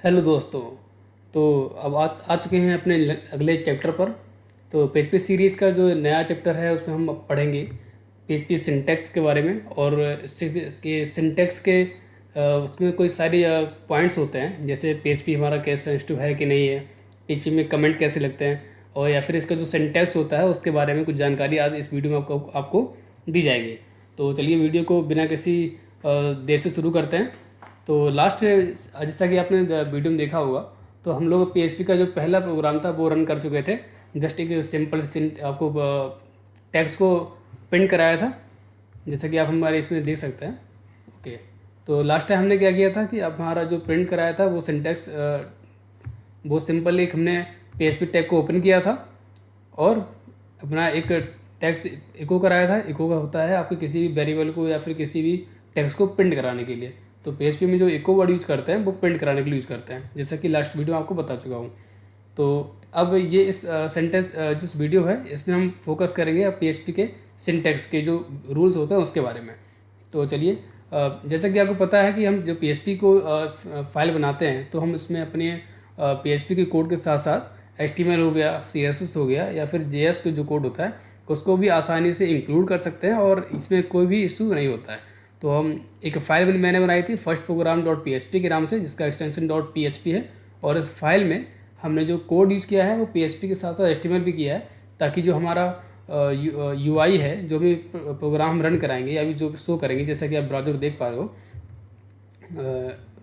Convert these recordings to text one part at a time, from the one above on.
Hello दोस्तों। तो अब आ चुके हैं अपने अगले चैप्टर पर। तो पीएचपी सीरीज़ का जो नया चैप्टर है उसमें हम अब पढ़ेंगे पीएचपी सिंटैक्स के बारे में। और इसके सिंटैक्स के उसमें कोई सारी पॉइंट्स होते हैं, जैसे पीएचपी हमारा कैसे सेंसिटिव है कि नहीं है, पीएचपी में कमेंट कैसे लगते हैं, और या फिर इसका जो सिंटैक्स होता है उसके बारे में कुछ जानकारी आज इस वीडियो में आपको आपको दी जाएगी। तो चलिए वीडियो को बिना किसी देर से शुरू करते हैं। तो लास्ट जैसा कि आपने वीडियो में देखा होगा, तो हम लोग पीएचपी का जो पहला प्रोग्राम था वो रन कर चुके थे। जस्ट एक सिंपल आपको टेक्स्ट को प्रिंट कराया था, जैसा कि आप हमारे इसमें देख सकते हैं। ओके। तो लास्ट टाइम हमने क्या किया था कि अब हमारा जो प्रिंट कराया था वो सिंटेक्स बहुत सिंपल, एक हमने पीएचपी टैग को ओपन किया था और अपना एक टेक्स्ट इको कराया था। इको का होता है आपके किसी भी वेरिएबल को या फिर किसी भी टेक्स्ट को प्रिंट कराने के लिए। तो पीएचपी में जो इको वर्ड यूज़ करते हैं वो प्रिंट कराने के लिए यूज़ करते हैं, जैसा कि लास्ट वीडियो में आपको बता चुका हूँ। तो अब ये इस सेंटेंस जो वीडियो है इसमें हम फोकस करेंगे अब पीएचपी के सिंटेक्स के जो रूल्स होते हैं उसके बारे में। तो चलिए, जैसा कि आपको पता है कि हम जो पीएचपी को फाइल बनाते हैं तो हम इसमें अपने पीएचपी के कोड के साथ साथ एचटीएमएल हो गया, सीएसएस हो गया, या फिर जेएस का जो कोड होता है उसको भी आसानी से इंक्लूड कर सकते हैं और इसमें कोई भी इशू नहीं होता है। तो हम एक फ़ाइल मैंने बनाई थी first program dot P H P के नाम से, जिसका extension dot P H P है। और इस फाइल में हमने जो कोड यूज़ किया है वो पी एच पी के साथ साथ एचटीएमएल भी किया है, ताकि जो हमारा यूआई है, जो भी प्रोग्राम रन कराएंगे या भी जो शो करेंगे, जैसा कि आप ब्राउज़र देख पा रहे हो,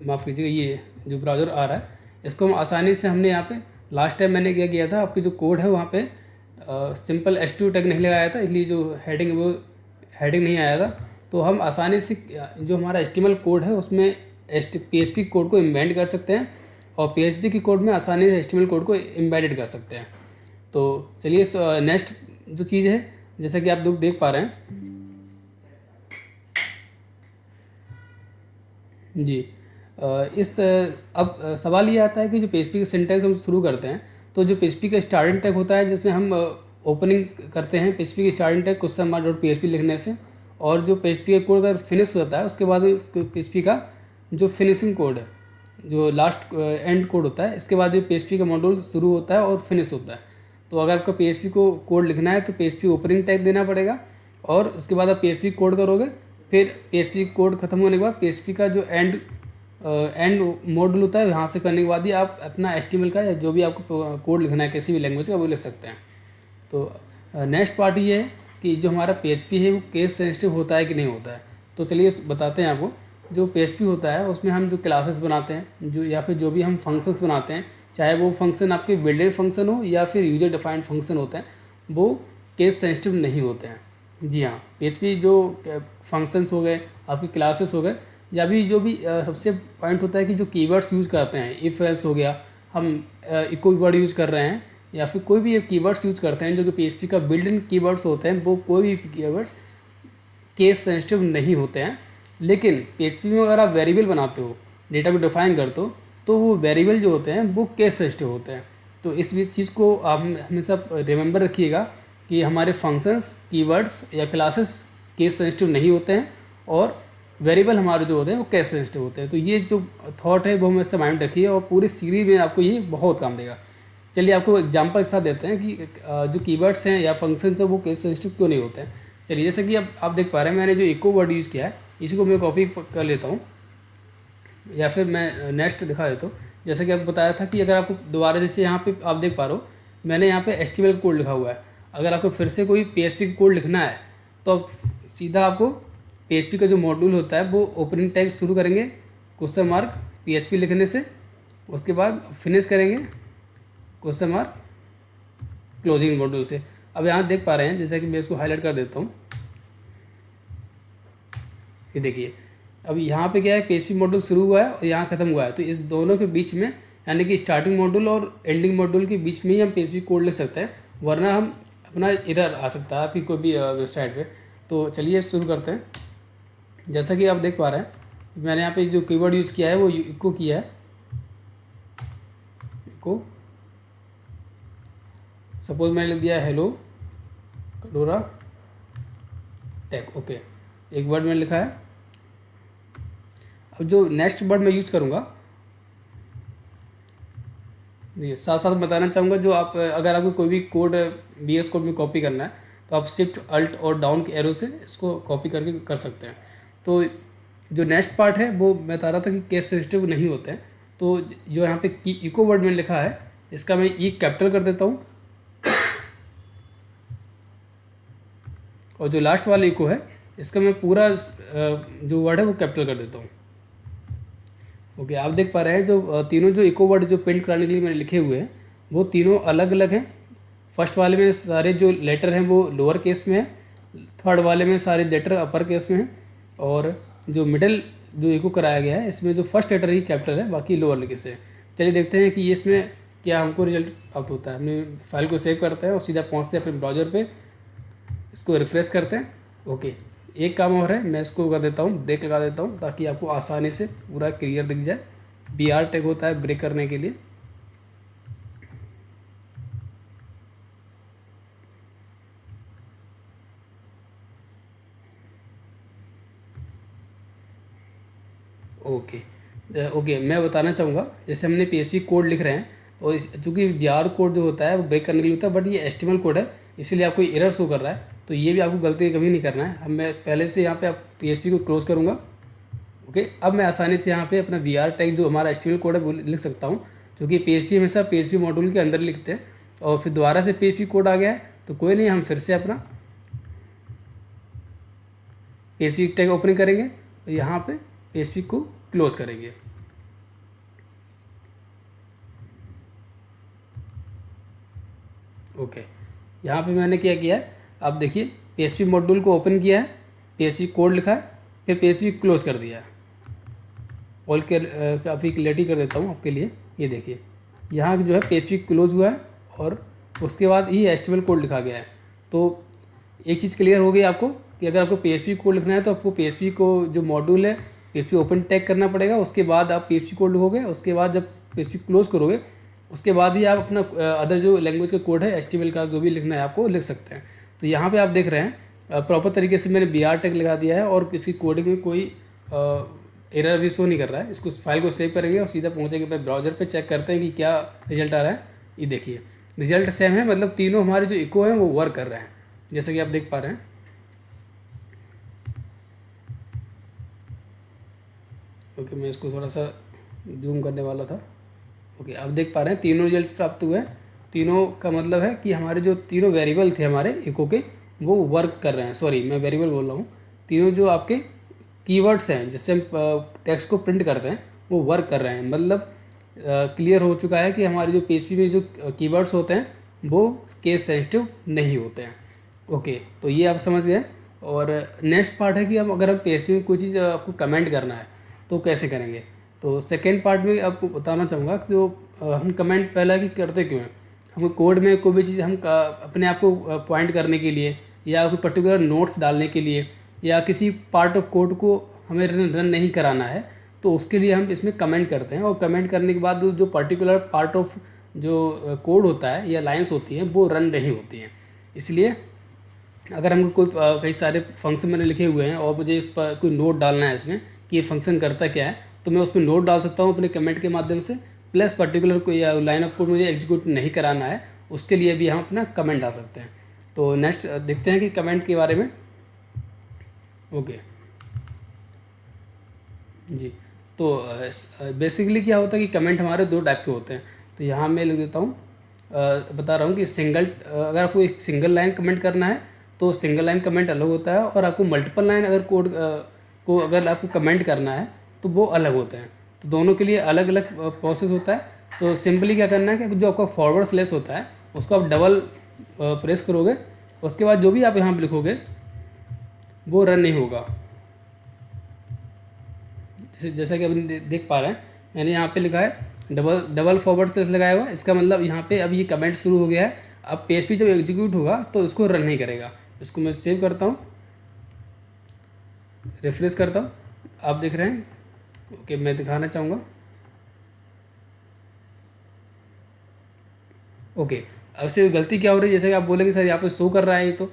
माफ़ कीजिएगा, ये जो ब्राउज़र आ रहा है इसको हम आसानी से हमने यहाँ पे लास्ट टाइम मैंने क्या किया था, आपकी जो कोड है वहाँ पे सिंपल H2 टैग नहीं लगाया था, इसलिए जो हेडिंग वो हेडिंग नहीं आया था। तो हम आसानी से जो हमारा HTML कोड है उसमें PHP कोड को इम्बेड कर सकते हैं और PHP की कोड में आसानी से HTML कोड को इम्बेडेड कर सकते हैं। तो चलिए नेक्स्ट जो चीज़ है, जैसा कि आप लोग देख पा रहे हैं जी, अब सवाल ये आता है कि जो पीएचपी के सिंटैक्स हम शुरू करते हैं, तो जो पीएचपी का स्टार्टिंग टैग होता है जिसमें हम ओपनिंग करते हैं पीएचपी की starting tag question mark dot PHP लिखने से, और जो पीएचपी का कोड अगर फिनिश होता है उसके बाद पीएचपी का जो फिनिशिंग कोड है, जो लास्ट एंड कोड होता है, इसके बाद जो पीएचपी का मॉड्यूल शुरू होता है और फिनिश होता है। तो अगर आपका पीएचपी को कोड लिखना है तो पीएचपी ओपनिंग टैग देना पड़ेगा, और उसके बाद आप पीएचपी कोड करोगे। फिर पीएचपी कोड खत्म होने के बाद पीएचपी का जो एंड मॉड्यूल होता है, यहाँ से करने के बाद ही आप अपना एचटीएमएल का या जो भी आपको कोड लिखना है किसी भी लैंग्वेज का वो लिख सकते हैं। तो नेक्स्ट पार्ट ये है कि जो हमारा पीएचपी है वो केस सेंसिटिव होता है कि नहीं होता है। तो चलिए बताते हैं आपको। जो पीएचपी होता है उसमें हम जो क्लासेस बनाते हैं, जो या फिर जो भी हम फंक्शंस बनाते हैं, चाहे वो फंक्शन आपके बिल्ट इन फंक्शन हो या फिर यूजर डिफाइंड फंक्शन होते हैं, वो केस सेंसिटिव नहीं होते हैं। जी हाँ, पीएचपी जो फंक्शंस हो गए, आपकी क्लासेस हो गए, या भी जो भी सबसे पॉइंट होता है कि जो कीवर्ड्स यूज़ करते हैं, इफ एल्स हो गया, हम इको वर्ड यूज़ कर रहे हैं, या फिर कोई भी कीवर्ड्स यूज़ करते हैं जो कि पीएचपी का बिल्ट इन कीवर्ड्स होते हैं, वो कोई भी कीवर्ड्स केस सेंसिटिव नहीं होते हैं। लेकिन पीएचपी में अगर आप वेरिएबल बनाते हो, डेटा को डिफाइन करते हो, तो वो वेरिएबल जो होते हैं वो केस सेंसिटिव होते हैं। तो इस चीज़ को आप हमेशा रिमेंबर रखिएगा कि हमारे फंक्शंस, कीवर्ड्स या क्लासेस केस सेंसिटिव नहीं होते हैं, और वेरिएबल हमारे जो होते हैं वो केस सेंसिटिव होते हैं। तो ये जो थॉट है वो हमेशा माइंड रखिए, और पूरी सीरीज में आपको ये बहुत काम देगा। चलिए आपको एग्जांपल के साथ देते हैं कि जो कीवर्ड्स हैं या फंक्शंस हैं वो केस सेंसिटिव क्यों नहीं होते हैं। चलिए, जैसे कि अब आप देख पा रहे हैं मैंने जो इको वर्ड यूज़ किया है, इसी को मैं कॉपी कर लेता हूँ, या फिर मैं नेक्स्ट दिखा देता हूँ। जैसे कि आपको बताया था कि अगर आपको दोबारा, जैसे यहाँ पे आप देख पा रहे हो मैंने यहाँ पे एचटीएमएल कोड लिखा हुआ है। अगर आपको फिर से कोई पीएचपी कोड लिखना है तो सीधा आपको पीएचपी का जो मॉड्यूल होता है वो ओपनिंग टैग शुरू करेंगे क्वेश्चन मार्क पीएचपी लिखने से, उसके बाद फिनिश करेंगे क्वेश्चन मार्क क्लोजिंग मॉड्यूल से। अब यहाँ देख पा रहे हैं, जैसे कि मैं इसको हाईलाइट कर देता हूँ, ये देखिए अब यहाँ पे क्या है, पीएचपी मॉड्यूल शुरू हुआ है और यहाँ खत्म हुआ है। तो इस दोनों के बीच में, यानी कि स्टार्टिंग मॉड्यूल और एंडिंग मॉड्यूल के बीच में ही हम पीएचपी कोड लिख सकते हैं, वरना हम अपना एरर आ सकता है आपकी कोई भी वेबसाइट पे। तो चलिए शुरू करते हैं। जैसा कि आप देख पा रहे हैं मैंने यहाँ पे जो कीवर्ड यूज़ किया है वो इको किया है, इको। सपोज मैंने लिख दिया हेलो कटोरा टेक, ओके, एक वर्ड मैंने लिखा है। अब जो नेक्स्ट वर्ड मैं यूज़ करूँगा देखिए साथ साथ बताना चाहूँगा, जो आप अगर आपको कोई भी कोड VS कोड में कॉपी करना है तो आप शिफ्ट अल्ट और डाउन के एरो से इसको कॉपी करके कर सकते हैं। तो जो नेक्स्ट पार्ट है वो मैं बता रहा था कि केस सेंसिटिव नहीं होते हैं। तो जो यहाँ पे की इको वर्ड में लिखा है, इसका मैं ई कैपिटल कर देता हूँ, और जो लास्ट वाला इको है इसका मैं पूरा जो वर्ड है वो कैपिटल कर देता हूँ। ओके, आप देख पा रहे हैं जो तीनों जो इको वर्ड जो प्रिंट कराने के लिए मैंने लिखे हुए हैं वो तीनों अलग अलग हैं। फर्स्ट वाले में सारे जो लेटर हैं वो लोअर केस में है, थर्ड वाले में सारे लेटर अपर केस में हैं, और जो मिडिल जो इको कराया गया है इसमें जो फर्स्ट लेटर ही कैपिटल है, बाकी लोअर केस है। चलिए देखते हैं कि इसमें क्या हमको रिजल्ट प्राप्त होता है। हमने फाइल को सेव करते हैं और सीधा पहुँचते हैं अपने ब्राउज़र पे, इसको रिफ्रेश करते हैं। ओके, एक काम और है, मैं इसको कर देता हूँ, ब्रेक लगा देता हूँ ताकि आपको आसानी से पूरा क्लियर दिख जाए। BR टैग होता है ब्रेक करने के लिए। ओके ओके, मैं बताना चाहूँगा, जैसे हमने PHP कोड लिख रहे हैं तो चूँकि BR कोड जो होता है वो ब्रेक करने के लिए होता है, बट ये HTML कोड है इसीलिए आपको एरर शो कर रहा है। तो ये भी आपको गलती कभी नहीं करना है। अब मैं पहले से यहाँ पे आप PHP को क्लोज करूँगा। ओके, अब मैं आसानी से यहाँ पे अपना BR टैग जो हमारा HTML कोड है वो लिख सकता हूँ, क्योंकि PHP हमेशा PHP मॉड्यूल के अंदर लिखते हैं। और फिर दोबारा से PHP कोड आ गया है तो कोई नहीं, हम फिर से अपना PHP टैग ओपन करेंगे और यहाँ पे PHP को क्लोज करेंगे। ओके, यहाँ पे मैंने क्या किया है, आप देखिए PHP मॉड्यूल को ओपन किया है, PHP कोड लिखा है, फिर PHP क्लोज कर दिया है। ऑल के काफ़ी क्लियरिटी कर देता हूँ आपके लिए। ये देखिए यहाँ जो है PHP क्लोज हुआ है और उसके बाद ही HTML कोड लिखा गया है। तो एक चीज़ क्लियर हो गई आपको कि अगर आपको PHP कोड लिखना है तो आपको PHP को जो मॉड्यूल है PHP ओपन टैग करना पड़ेगा, उसके बाद आप PHP कोड लिखोगे, उसके बाद जब PHP क्लोज करोगे उसके बाद ही आप अपना अदर जो लैंग्वेज का कोड है HTML का जो भी लिखना है आपको लिख सकते हैं। तो यहाँ पे आप देख रहे हैं प्रॉपर तरीके से मैंने BR टैग लगा दिया है और इसकी कोडिंग में कोई एरर भी शो नहीं कर रहा है। इसको फाइल को सेव करेंगे और सीधा पहुँचेंगे अपने ब्राउज़र पे, चेक करते हैं कि क्या रिजल्ट आ रहा है। ये देखिए रिजल्ट सेम है, मतलब तीनों हमारे जो इको हैं वो वर्क कर रहे हैं, जैसा कि आप देख पा रहे हैं। ओके, मैं इसको थोड़ा सा जूम करने वाला था। ओके, आप देख पा रहे हैं तीनों रिजल्ट प्राप्त हुए हैं। तीनों का मतलब है कि हमारे जो तीनों वेरिएबल थे हमारे इको के वो वर्क कर रहे हैं। सॉरी, मैं वेरिएबल बोल रहा हूँ। तीनों जो आपके कीवर्ड्स हैं जिससे हम टेक्स्ट को प्रिंट करते हैं वो वर्क कर रहे हैं। मतलब क्लियर हो चुका है कि हमारे जो PHP में जो कीवर्ड्स होते हैं वो केस सेंसिटिव नहीं होते हैं। ओके, तो ये आप समझ गए। और नेक्स्ट पार्ट है कि हम अगर हम PHP में कोई चीज़ आपको कमेंट करना है तो कैसे करेंगे। तो सेकेंड पार्ट में आपको बताना चाहूँगा कि जो हम कमेंट पहला कि करते क्यों हैं। हम कोड में कोई भी चीज़ हम अपने आप को पॉइंट करने के लिए या कोई पर्टिकुलर नोट डालने के लिए या किसी पार्ट ऑफ कोड को हमें रन नहीं कराना है तो उसके लिए हम इसमें कमेंट करते हैं। और कमेंट करने के बाद जो पर्टिकुलर पार्ट ऑफ जो कोड होता है या लाइंस होती हैं वो रन नहीं होती हैं। इसलिए अगर हमको कोई कई सारे फंक्शन मैंने लिखे हुए हैं और मुझे इस पर कोई नोट डालना है इसमें कि ये फंक्शन करता क्या है, तो मैं उसमें नोट डाल सकता हूँ अपने कमेंट के माध्यम से। प्लस पर्टिकुलर कोई लाइन ऑफ कोड मुझे एग्जीक्यूट नहीं कराना है उसके लिए भी हम अपना कमेंट डाल सकते हैं। तो नेक्स्ट देखते हैं कि कमेंट के बारे में। ओके जी, तो बेसिकली क्या होता है कि कमेंट हमारे दो टाइप के होते हैं। तो यहाँ मैं लिख देता हूँ, बता रहा हूँ कि सिंगल, अगर आपको एक सिंगल लाइन कमेंट करना है तो सिंगल लाइन कमेंट अलग होता है, और आपको मल्टीपल लाइन अगर कोड को अगर आपको कमेंट करना है तो वो अलग होते हैं। तो दोनों के लिए अलग अलग प्रोसेस होता है। तो सिंपली क्या करना है कि जो आपका फॉरवर्ड स्लैश होता है उसको आप डबल प्रेस करोगे, उसके बाद जो भी आप यहाँ पर लिखोगे वो रन नहीं होगा। जैसा कि अब देख पा रहे हैं मैंने यहाँ पे लिखा है डबल फॉरवर्ड स्लैश लगाया हुआ। इसका मतलब यहाँ पे अब ये कमेंट शुरू हो गया है। अब PHP जब एग्जीक्यूट होगा तो इसको रन नहीं करेगा। इसको मैं सेव करता हूँ, रिफ्रेश करता हूँ, आप देख रहे हैं। ओके, मैं दिखाना चाहूँगा। ओके, अब से गलती क्या हो रही है, जैसे कि आप बोलेंगे सर यहाँ पे शो कर रहा है ये तो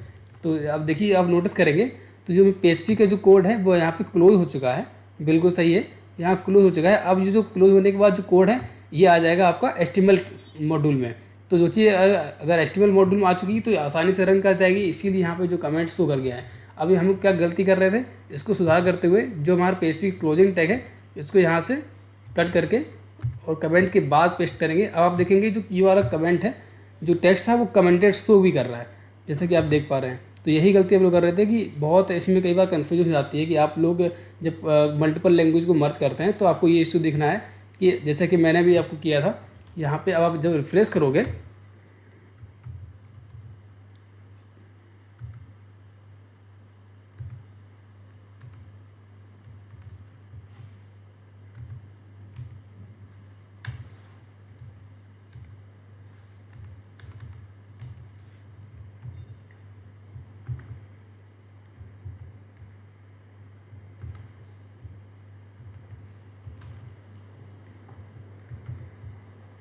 आप देखिए, आप नोटिस करेंगे तो जो PHP का जो कोड है वो यहाँ पे क्लोज हो चुका है। बिल्कुल सही है, यहाँ क्लोज हो चुका है। अब ये जो क्लोज होने के बाद जो कोड है ये आ जाएगा आपका HTML मॉड्यूल में। तो जो चीज़ अगर HTML मॉड्यूल में आ चुकी है तो आसानी से रन कर जाएगी, इसीलिए यहाँ पे जो कमेंट शो कर गया है। अभी हम क्या गलती कर रहे थे, इसको सुधार करते हुए जो हमारा PHP क्लोजिंग टैग है इसको यहाँ से कट करके और कमेंट के बाद पेस्ट करेंगे। अब आप देखेंगे जो ये वाला कमेंट है, जो टेक्स्ट था वो कमेंटेड शो भी कर रहा है, जैसे कि आप देख पा रहे हैं। तो यही गलती हम लोग कर रहे थे कि बहुत इसमें कई बार कन्फ्यूजन हो जाती है कि आप लोग जब मल्टीपल लैंग्वेज को मर्ज करते हैं तो आपको ये इशू दिखना है कि जैसे कि मैंने भी आपको किया था यहाँ पे। अब आप जब रिफ्रेश करोगे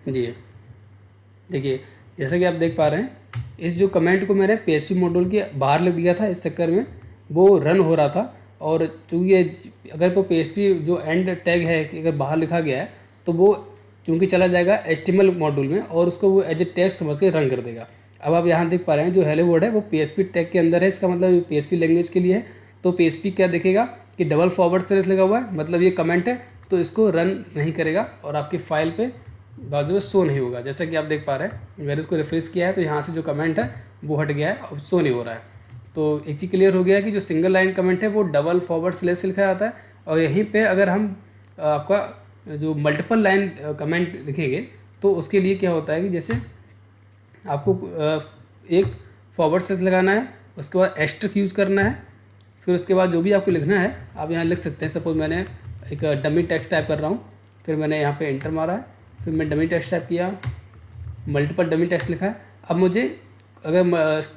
जी, देखिए जैसा कि आप देख पा रहे हैं, इस जो कमेंट को मैंने PHP मॉड्यूल के बाहर लिख दिया था, इस चक्कर में वो रन हो रहा था। और चूँकि अगर वो PHP जो एंड टैग है कि अगर बाहर लिखा गया है तो वो चूँकि चला जाएगा HTML मॉड्यूल में और उसको वो एज ए टैग समझ के रन कर देगा। अब आप यहाँ देख पा रहे हैं जो हेलो वर्ड है वो PHP टैग के अंदर है, इसका मतलब PHP लैंग्वेज के लिए है। तो PHP क्या देखेगा कि डबल फॉरवर्ड स्लैश लगा हुआ है, मतलब ये कमेंट है, तो इसको रन नहीं करेगा और आपकी फाइल पे बाजू में शो नहीं होगा। जैसा कि आप देख पा रहे हैं, मैंने इसको रिफ्रेश किया है तो यहाँ से जो कमेंट है वो हट गया है, अब शो नहीं हो रहा है। तो एक चीज़ क्लियर हो गया है कि जो सिंगल लाइन कमेंट है वो डबल फॉरवर्ड स्लैश लिखा जाता है। और यहीं पे अगर हम आपका जो मल्टीपल लाइन कमेंट लिखेंगे तो उसके लिए क्या होता है कि जैसे आपको एक फॉरवर्ड स्लैश लगाना है, उसके बाद एस्ट्रिक यूज़ करना है, फिर उसके बाद जो भी आपको लिखना है आप यहाँ लिख सकते हैं। सपोज मैंने एक डमी टेक्स्ट टाइप कर रहा हूँ, फिर मैंने यहाँ पे एंटर मारा है, फिर मैं डमी टेक्स्ट टाइप किया, मल्टीपल डमी टेक्स्ट लिखा है। अब मुझे अगर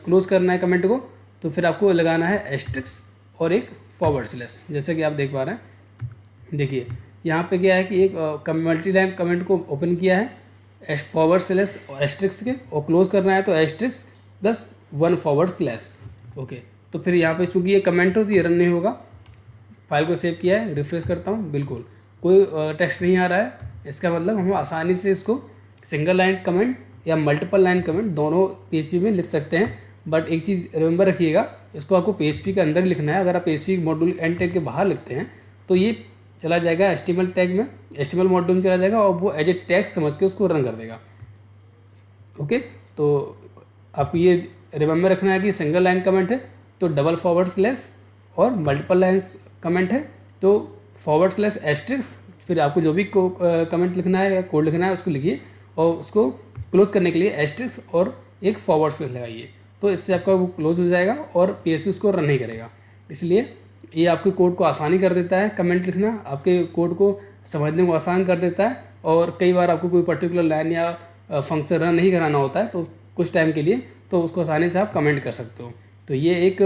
क्लोज करना है कमेंट को तो फिर आपको लगाना है एस्ट्रिक्स और एक फॉरवर्ड स्लैश, जैसे कि आप देख पा रहे हैं। देखिए यहाँ पे क्या है कि एक मल्टी लाइन कमेंट को ओपन किया है फॉरवर्ड स्लैश और एस्ट्रिक्स के, और क्लोज करना है तो asterisk plus 1 forward slash. Okay, तो फिर यहाँ पे चूँकि ये कमेंट हो तो ये रन नहीं होगा। फाइल को सेव किया है, रिफ्रेश करता हूँ, बिल्कुल कोई टेक्स्ट नहीं आ रहा है। इसका मतलब हम आसानी से इसको सिंगल लाइन कमेंट या मल्टीपल लाइन कमेंट दोनों PHP में लिख सकते हैं। बट एक चीज़ रिमेंबर रखिएगा, इसको आपको PHP के अंदर लिखना है। अगर आप PHP मॉड्यूल एंड टैग के बाहर लिखते हैं तो ये चला जाएगा HTML टैग में, HTML मॉड्यूल में चला जाएगा और वो एज ए टैग समझ के उसको रन कर देगा। ओके, तो आपको ये रिमेंबर रखना है कि सिंगल लाइन कमेंट है तो डबल फॉरवर्ड स्लैश, और मल्टीपल लाइन कमेंट है तो फॉरवर्ड स्लैश एस्ट्रिक्स, फिर आपको जो भी कमेंट लिखना है या कोड लिखना है उसको लिखिए और उसको क्लोज करने के लिए एस्ट्रिक्स और एक फॉरवर्ड स्लैश लगाइए। तो इससे आपका वो क्लोज हो जाएगा और PHP उसको रन नहीं करेगा। इसलिए ये आपके कोड को आसानी कर देता है, कमेंट लिखना आपके कोड को समझने को आसान कर देता है। और कई बार आपको कोई पर्टिकुलर लाइन या फंक्शन रन नहीं कराना होता है तो कुछ टाइम के लिए, तो उसको आसानी से आप कमेंट कर सकते हो। तो ये एक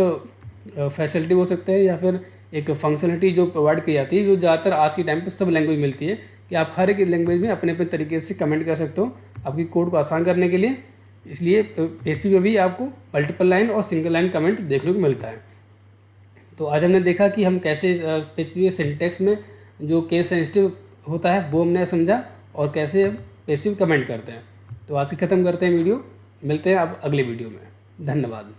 फैसिलिटी हो सकता है या फिर एक फंक्शनलिटी जो प्रोवाइड की जाती है, जो ज़्यादातर आज के टाइम पे सब लैंग्वेज मिलती है कि आप हर एक लैंग्वेज में अपने अपने तरीके से कमेंट कर सकते हो आपकी कोड को आसान करने के लिए। इसलिए PHP में भी आपको मल्टीपल लाइन और सिंगल लाइन कमेंट देखने को मिलता है। तो आज हमने देखा कि हम कैसे PHP के सिंटैक्स में जो केस सेंसिटिव होता है वो हमने समझा और कैसे PHP में कमेंट करते हैं। तो आज से ख़त्म करते हैं वीडियो, मिलते हैं अब अगले वीडियो में। धन्यवाद।